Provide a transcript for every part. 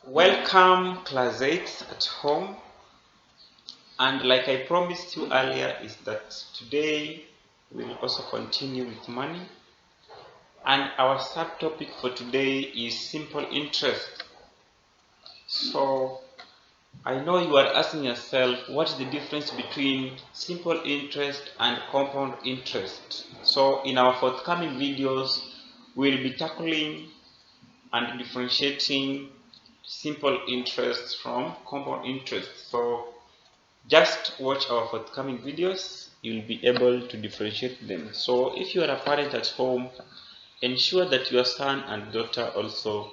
Welcome class 8 at home, and like I promised you earlier is that today we'll also continue with money, and our subtopic for today is simple interest. So I know you are asking yourself what is the difference between simple interest and compound interest. So in our forthcoming videos we'll be tackling and differentiating simple interest from compound interest. So just watch our forthcoming videos, you'll be able to differentiate them. So if you are a parent at home, ensure that your son and daughter also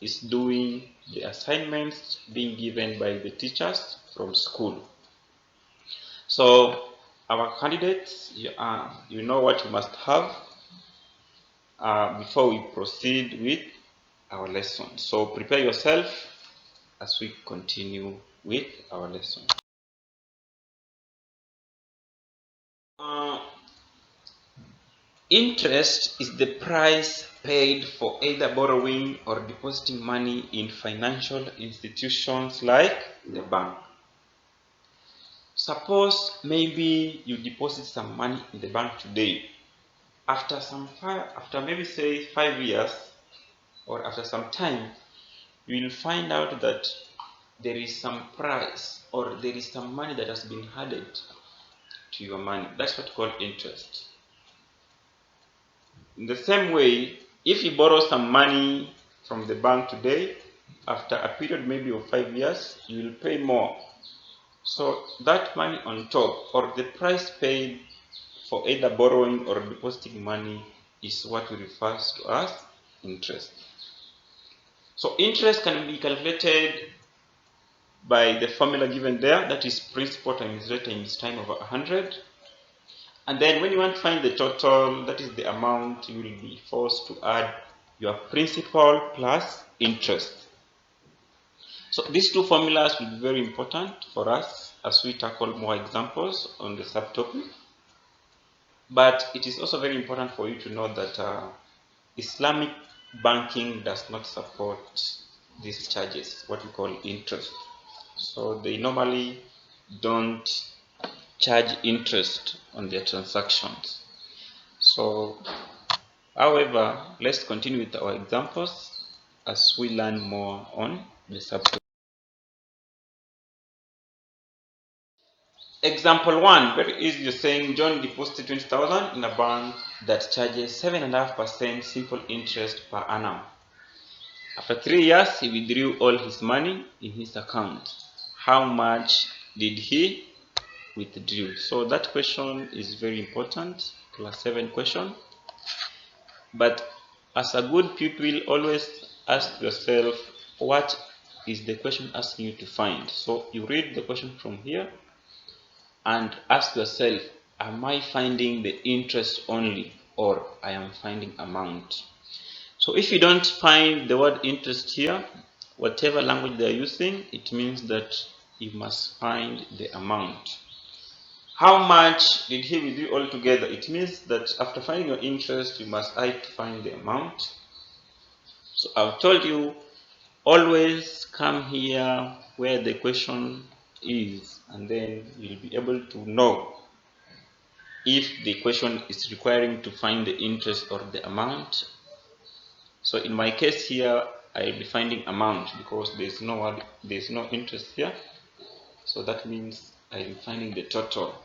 is doing the assignments being given by the teachers from school. So our candidates, you know what you must have before we proceed with our lesson. So prepare yourself as we continue with our lesson. Uh, Interest is the price paid for either borrowing or depositing money in financial institutions like the bank. Suppose maybe you deposit some money in the bank today. After maybe say 5 years or after some time, you will find out that there is some price or there is some money that has been added to your money. That's what we call interest. In the same way, if you borrow some money from the bank today, after a period maybe of 5 years, you will pay more. So that money on top, or the price paid for either borrowing or depositing money, is what we refer to as interest. So interest can be calculated by the formula given there, that is principal times rate times time over 100. And then when you want to find the total, that is the amount, you will be forced to add your principal plus interest. So these two formulas will be very important for us as we tackle more examples on the subtopic. But it is also very important for you to know that Islamic banking does not support these charges, what we call interest. So they normally don't charge interest on their transactions. So, however, let's continue with our examples as we learn more on the subtopic. Example 1, very easy. You're saying John deposited 20,000 in a bank that charges 7.5% simple interest per annum. After 3 years, he withdrew all his money in his account. How much did he withdraw? So that question is very important, class 7 question. But as a good pupil, always ask yourself, what is the question asking you to find? So you read the question from here and ask yourself, am I finding the interest only, or I am finding amount? So if you don't find the word interest here, whatever language they are using, it means that you must find the amount. How much did he withdraw altogether? It means that after finding your interest, you must find the amount. So I've told you, always come here where the question is, and then you'll be able to know if the question is requiring to find the interest or the amount. So in my case here, I'll be finding amount because there's no interest here. So that means I'm finding the total.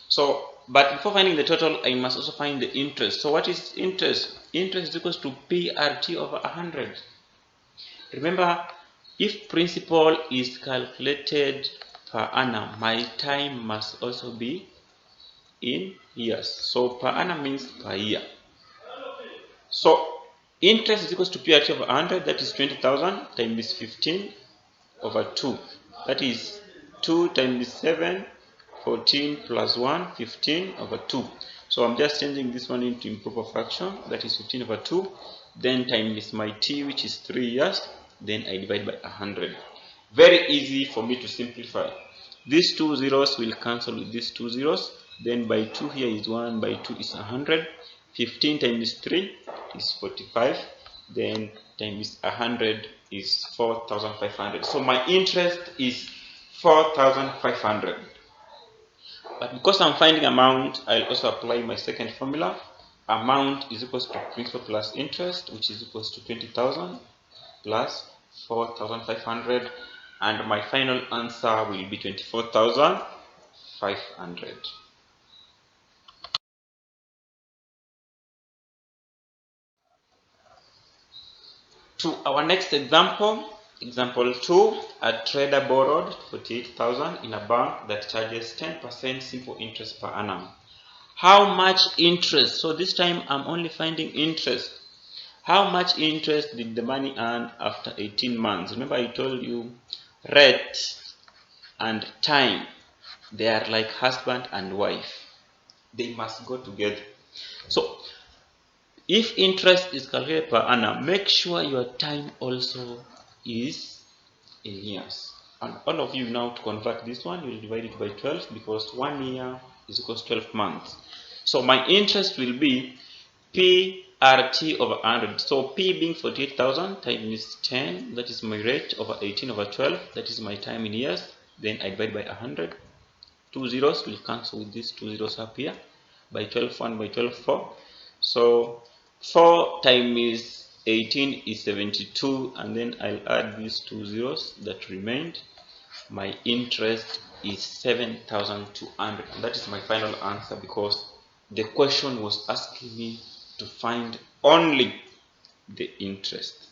So, but before finding the total, I must also find the interest. So what is interest? Interest is equals to PRT over 100. Remember, if principal is calculated per annum, my time must also be in years. So per annum means per year. So interest is equals to PRT over 100, that is 20,000 times 15 over 2. That is 2 times 7, 14 plus 1, 15 over 2. So I'm just changing this one into improper fraction, that is 15 over 2. Then times my t, which is 3 years. Then I divide by 100. Very easy for me to simplify. These two zeros will cancel with these two zeros. Then by 2 here is 1, by 2 is 100. 15 times 3 is 45. Then times 100 is 4,500. So my interest is 4,500. But because I'm finding amount, I'll also apply my second formula. Amount is equals to principal plus interest, which is equals to 20,000 plus 4,500, and my final answer will be 24,500. To our next example, example 2, a trader borrowed 48,000 in a bank that charges 10% simple interest per annum. How much interest? So this time I'm only finding interest. How much interest did the money earn after 18 months? Remember I told you rate and time, they are like husband and wife. They must go together. So if interest is calculated per annum, make sure your time also is in years. And all of you now, to convert this one, you will divide it by 12 because 1 year is equals to 12 months. So my interest will be PRT over 100. So P being 48,000 times 10, that is my rate, over 18 over 12, that is my time in years. Then I divide by 100. 2 zeros will cancel with these 2 zeros up here. By 12, 1 by 12, 4. So 4 times 18 is 72, and then I'll add these 2 zeros that remained. My interest is 7,200, and that is my final answer because the question was asking me to find only the interest.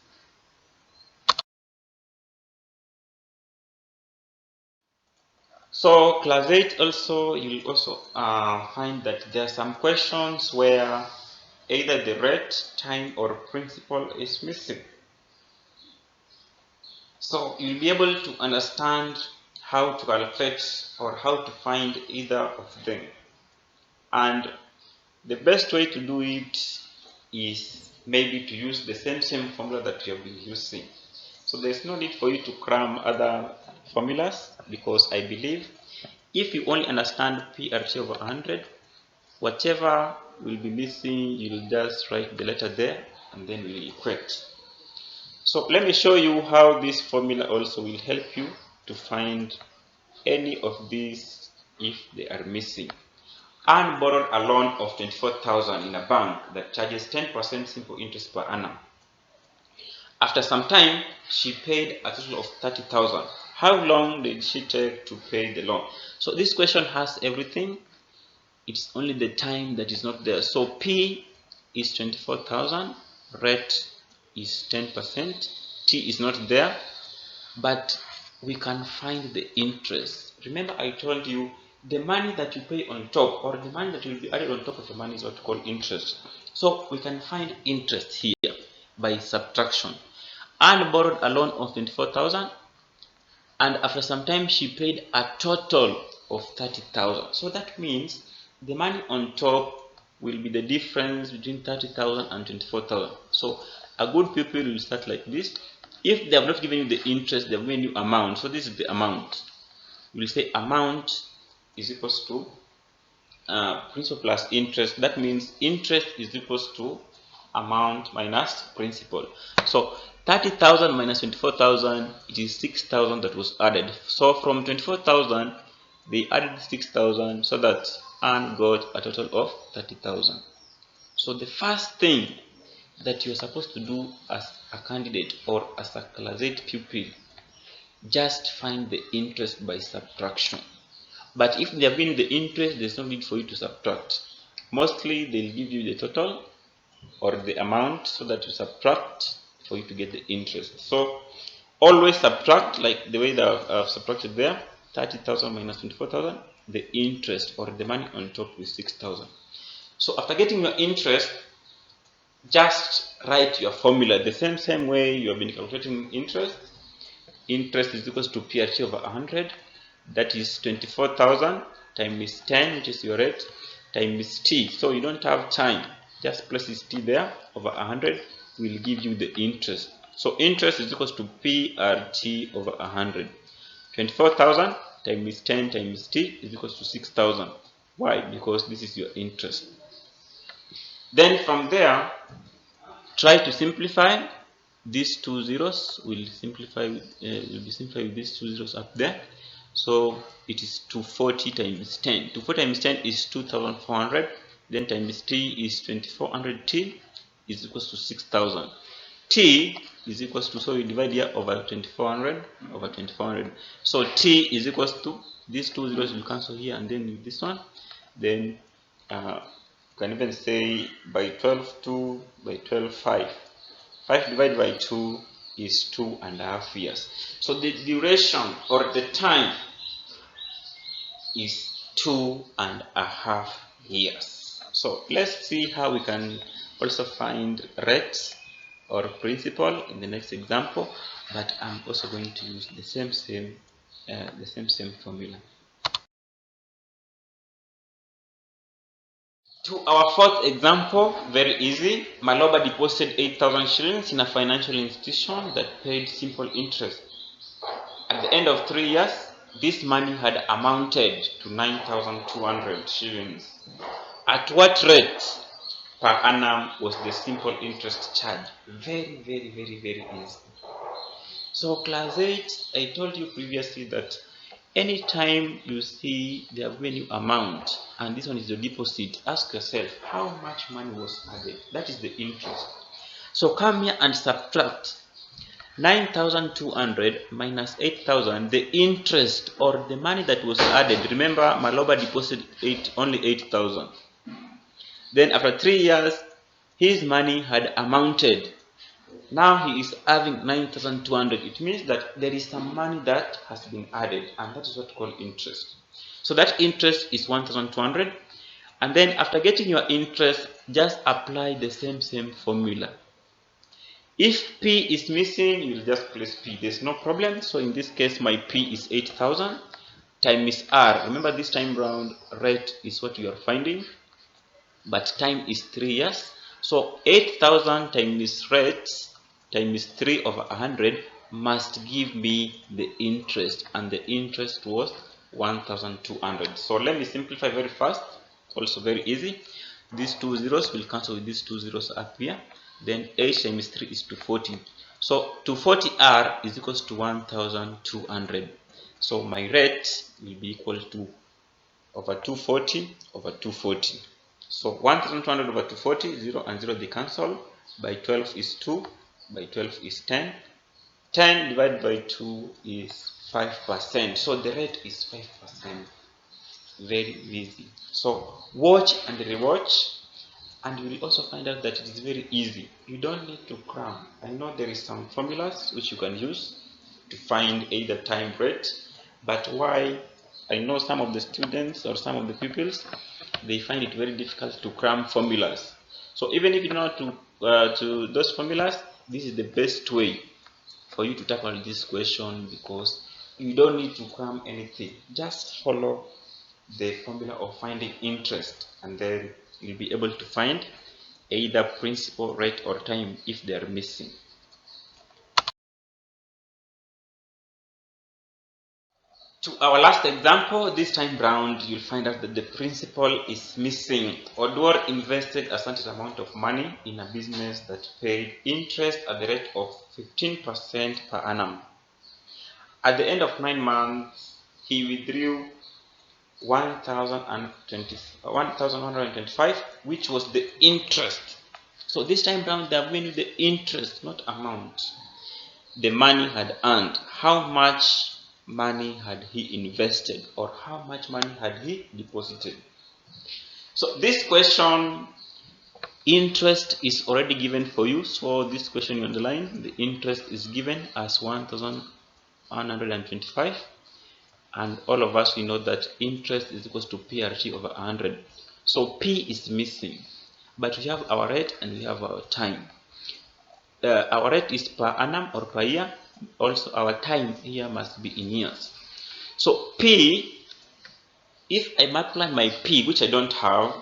So class 8 also, you will also find that there are some questions where either the rate, time, or principal is missing. So you'll be able to understand how to calculate or how to find either of them. And the best way to do it is maybe to use the same formula that you have been using. So there's no need for you to cram other formulas because I believe if you only understand PRT over 100, whatever will be missing, you'll just write the letter there and then we'll equate. So let me show you how this formula also will help you to find any of these if they are missing. Anne borrowed a loan of 24,000 in a bank that charges 10% simple interest per annum. After some time, she paid a total of 30,000. How long did she take to pay the loan? So this question has everything. It's only the time that is not there. So P is 24,000, rate is 10%, T is not there, but we can find the interest. Remember I told you the money that you pay on top or the money that will be added on top of the money is what we call interest. So we can find interest here by subtraction. Anne borrowed a loan of 24,000 and after some time she paid a total of 30,000. So that means the money on top will be the difference between 30,000 and 24,000. So a good pupil will start like this. If they have not given you the interest, they have given you amount. So this is the amount. You will say amount is equals to principal plus interest. That means interest is equals to amount minus principal. So 30,000 minus 24,000, it is 6,000 that was added. So from 24,000, they added 6,000 so that Anne got a total of 30,000. So the first thing that you're supposed to do as a candidate or as a class 8 pupil, just find the interest by subtraction. But if they have been the interest, there's no need for you to subtract. Mostly they'll give you the total or the amount so that you subtract for you to get the interest. So always subtract like the way that I've subtracted there. 30,000 minus 24,000, the interest or the money on top is 6,000. So after getting your interest, just write your formula the same way you have been calculating interest. Interest is equals to PRT over 100, that is 24,000 times 10, which is your rate, times T. So you don't have time, just place this T there over 100 will give you the interest. So interest is equals to PRT over 100. 24,000 times 10 times T is equals to 6,000. Why? Because this is your interest. Then from there, try to simplify. these two zeros will simplify will be simplified with these two zeros up there. So it is 240 times 10. 240 times 10 is 2,400. Then times t is 2400. T is equals to 6,000. T is equals to, so we divide here over 2400 over 2400. So t is equals to, these two zeros will cancel here, and then with this one, then you can even say by 12 2 by 12 5. 5 divided by 2 is 2.5 years. So the duration or the time is 2.5 years. So let's see how we can also find rates or principal in the next example, but I'm also going to use the same formula. To our fourth example, very easy. Maloba deposited 8,000 shillings in a financial institution that paid simple interest. At the end of 3 years, this money had amounted to 9,200 shillings. At what rate per annum was the simple interest charged? Very easy. So class 8, I told you previously that anytime you see the revenue amount and this one is the deposit, ask yourself how much money was added. That is the interest. So come here and subtract 9,200 minus 8,000, the interest or the money that was added. Remember, Maloba deposited only 8,000. Then after 3 years, his money had amounted. Now he is having 9,200. It means that there is some money that has been added, and that is what we call interest. So that interest is 1,200. And then after getting your interest, just apply the same formula. If P is missing, you'll just place P. There's no problem. So in this case, my P is 8,000 times R. Remember this time round, rate is what you are finding, but time is 3 years. So 8,000 times rate times 3 over 100 must give me the interest, and the interest was 1,200. So let me simplify very fast. Also very easy. These two zeros will cancel with these two zeros up here. Then 8 times 3 is 240. So 240R is equals to 1,200. So my rate will be equal to over 240 over 240. So 1,200 over 240, 0 and 0 they cancel. By 12 is 2. By 12 is 10. 10 divided by 2 is 5%. So the rate is 5%. Very easy. So watch and rewatch, and you will also find out that it is very easy. You don't need to cram. I know there is some formulas which you can use to find either time rate, but why I know some of the students or some of the pupils, they find it very difficult to cram formulas. So even if you know to those formulas, this is the best way for you to tackle this question, because you don't need to cram anything. Just follow the formula of finding interest, and then you'll be able to find either principal, rate, or time if they are missing. To our last example, this time round, you'll find out that the principal is missing. Odwar invested a certain amount of money in a business that paid interest at the rate of 15% per annum. At the end of 9 months, he withdrew 1,125, which was the interest. So this time round, they have given the interest, not amount. The money had earned. How much money had he invested, or how much money had he deposited? So this question, interest is already given for you. So this question you underline, the interest is given as 1,125. And all of us, we know that interest is equal to PRT over 100. So P is missing, but we have our rate and we have our time. Our rate is per annum or per year. Also our time here must be in years. So P, if I multiply my P, which I don't have,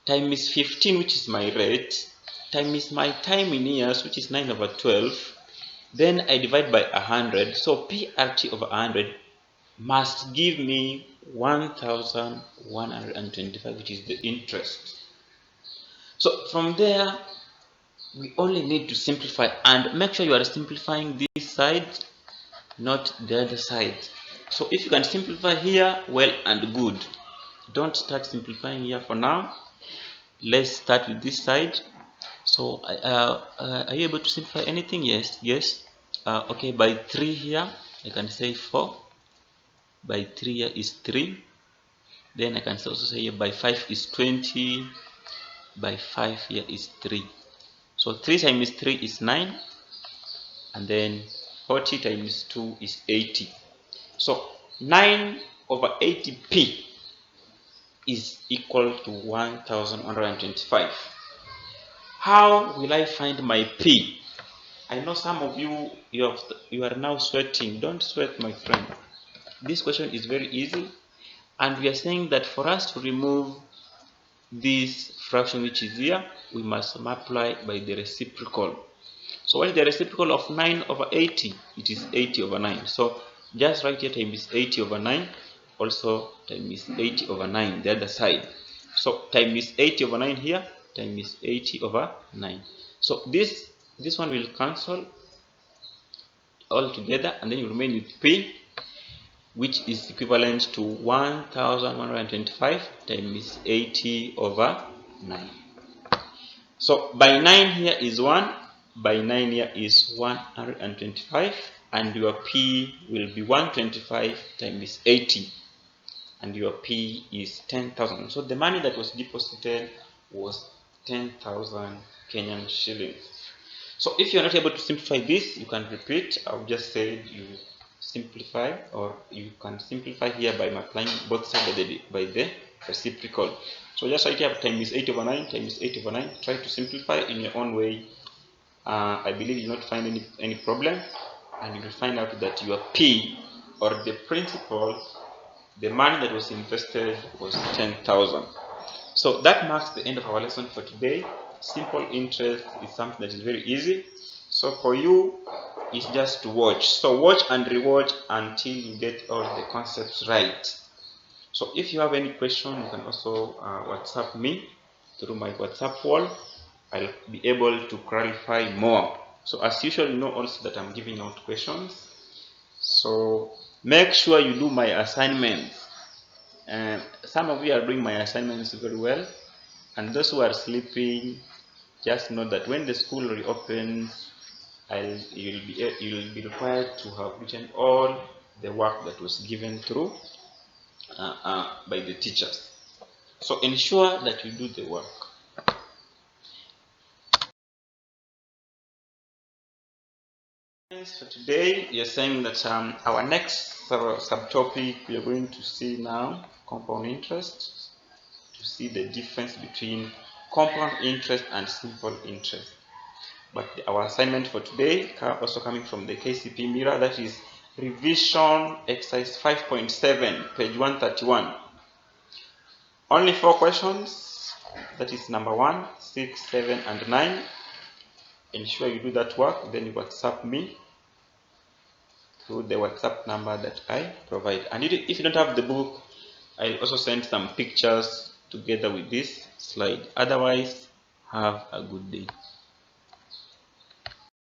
times 15, which is my rate, times my time in years, which is 9 over 12, then I divide by 100. So PRT over 100 must give me 1,125, which is the interest. So from there, we only need to simplify, and make sure you are simplifying this side, not the other side. So if you can simplify here, well and good. Don't start simplifying here for now. Let's start with this side. So are you able to simplify anything? Yes. Okay, by 3 here I can say 4, by 3 here is 3, then I can also say here by 5 is 20, by 5 here is 3. So 3 times 3 is 9, and then 40 times 2 is 80. So 9 over 80p is equal to 1125. How will I find my p? I know some of you, you are now sweating. Don't sweat, my friend. This question is very easy, and we are saying that for us to remove this fraction which is here, we must multiply by the reciprocal. So what is the reciprocal of 9 over 80? It is 80 over 9. So just write here times 80 over 9, also times 80 over 9 the other side. So times 80 over 9 here, times 80 over 9. So this one will cancel all together, and then you remain with p, which is equivalent to 1125 times 80 over 9. So by 9 here is 1, by 9 here is 125, and your p will be 125 times 80, and your p is 10,000. So the money that was deposited was 10,000 Kenyan shillings. So if you are not able to simplify this, you can repeat. I've just said you simplify, or you can simplify here by multiplying both sides by the reciprocal. So just write here times 8 over 9 times 8 over 9. Try to simplify in your own way. I believe you will not find any problem, and you will find out that your P, or the principal, the money that was invested, was 10,000. So that marks the end of our lesson for today. Simple interest is something that is very easy. So for you, it's just to watch. So watch and rewatch until you get all the concepts right. So if you have any question, you can also WhatsApp me through my WhatsApp wall. I'll be able to clarify more. So as usual, you know also that I'm giving out questions. So make sure you do my assignments. Some of you are doing my assignments very well, and those who are sleeping, just know that when the school reopens, you'll be required to have written all the work that was given through by the teachers. So ensure that you do the work. For today, you're saying that our next subtopic we are going to see now compound interest, to see the difference between compound interest and simple interest. But our assignment for today, also coming from the KCP mirror, that is revision exercise 5.7, page 131. Only 4 questions, that is number 1, 6, 7, and 9. Ensure you do that work, then you WhatsApp me through the WhatsApp number that I provide. And if you don't have the book, I'll also send some pictures together with this slide. Otherwise, have a good day.